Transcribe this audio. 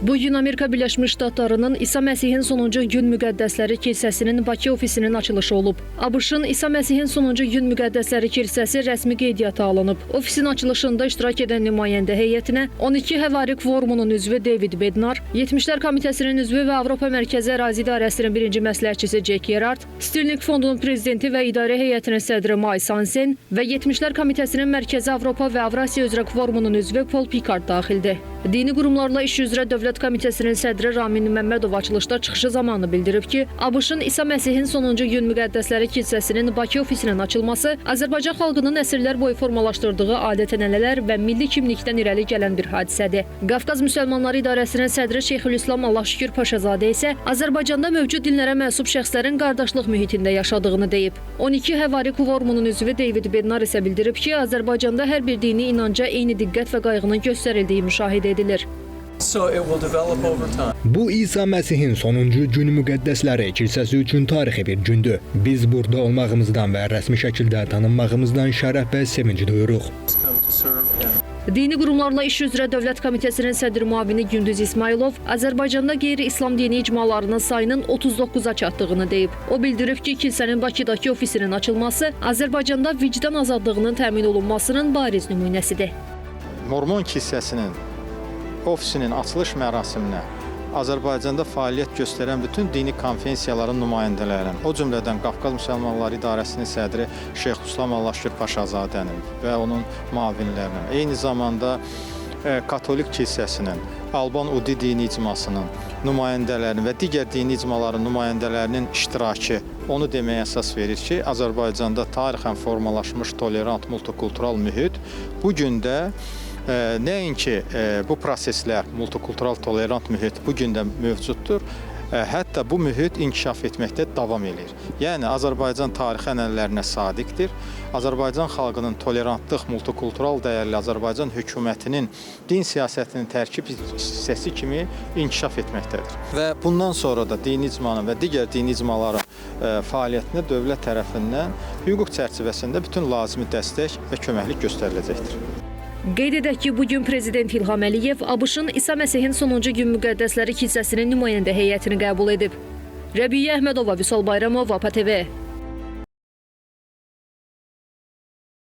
Bu gün Amerika Birləşmiş Ştatlarının İsa Məsihin sonuncu gün müqəddəsləri kilsəsinin Bakı ofisinin açılışı olub. ABŞ-ın İsa Məsihin sonuncu gün müqəddəsləri kilsəsi rəsmi qeydiyyata alınıb. Ofisin açılışında iştirak edən nümayəndə heyətinə 12 Həvari Kvorumunun üzvü David Bednar, 70'lər Komitəsinin üzvü və Avropa Mərkəzi Ərazi İdarəsinin birinci məsləhətçisi Jack Gerard, Stirling Fondunun prezidenti və idarə heyətinin sədri May Sansen və 70'lər Komitəsinin Mərkəzi Avropa və Avrasiya üzrə Kvorumunun üzvü Paul Picard daxildir. Dini qurumlarla iş üzrə Dövlət Komitəsinin sədri Ramin Məmmədov açılışda çıxışı zamanı bildirib ki, ABŞ-ın İsa Məsihin sonuncu gün müqəddəsləri kilsəsinin Bakı ofisinin açılması Azərbaycan xalqının əsrlər boyu formalaşdırdığı adət-ənənələr və milli kimlikdən irəli gələn bir hadisədir. Qafqaz Müsəlmanları İdarəsinin sədri Şeyxülislam Allahşükür Paşazadə isə Azərbaycanda mövcud dinlərə mənsub şəxslərin qardaşlıq mühitində yaşadığını deyib. 12 Həvari Kvorumunun üzvü David Bednar isə bildirib ki, Azərbaycanda hər bir dini inanca eyni diqqət və qayğının göstərildiyi müşahidə edilir. Bu İsa Məsihin sonuncu gün müqəddəsləri kilsəsi üçün tarixi bir gündür. Biz burada olmağımızdan və rəsmi şəkildə tanınmağımızdan şərəf və sevinç duyuruq. Dini qurumlarla iş üzrə Dövlət Komitəsinin sədri müavini Gündüz İsmailov Azərbaycanda qeyri-İslam dini icmalarının sayının 39'a çatdığını deyib. O bildirib ki, kilsənin Bakıdakı ofisinin açılması Azərbaycanda vicdan azadlığının təmin olunmasının bariz nümunəsidir. Mormon kilsəsinin ofisinin açılış mərasiminə Azərbaycanda fəaliyyət göstərən bütün dini konfensiyaların nümayəndələrinin, o cümlədən Qafqaz Müsəlmanları İdarəsinin sədri Şeyxülislam Allahşükür Paşazadənin və onun müavinlərinin, eyni zamanda Katolik kilsəsinin, Alban Udi dini icmasının nümayəndələrinin və digər dini icmaların nümayəndələrinin iştirakı onu deməyə əsas verir ki, Azərbaycanda tarixən formalaşmış tolerant, multikultural mühit bu gün də nəinki bu proseslər, multikultural tolerant mühit bu gün də mövcuddur, hətta bu mühit inkişaf etməkdə davam edir. Yəni, Azərbaycan tarixi ənənələrinə sadiqdir. Azərbaycan xalqının tolerantlıq, multikultural dəyərli Azərbaycan hökumətinin din siyasətinin tərkib hissəsi kimi inkişaf etməkdədir. Və bundan sonra da dini icmanın və digər dini icmaların fəaliyyətinə dövlət tərəfindən hüquq çərçivəsində bütün lazımi dəstək və köməklik göstəriləcəkdir. Qeyd edək ki, bugün Prezident İlham Əliyev ABŞ-ın İsa Məsihin sonuncu gün müqəddəsləri kilsəsinin nümayəndə heyətini qəbul edib. Rəbiyyə Əhmədova, Vüsal Bayramova, APA TV.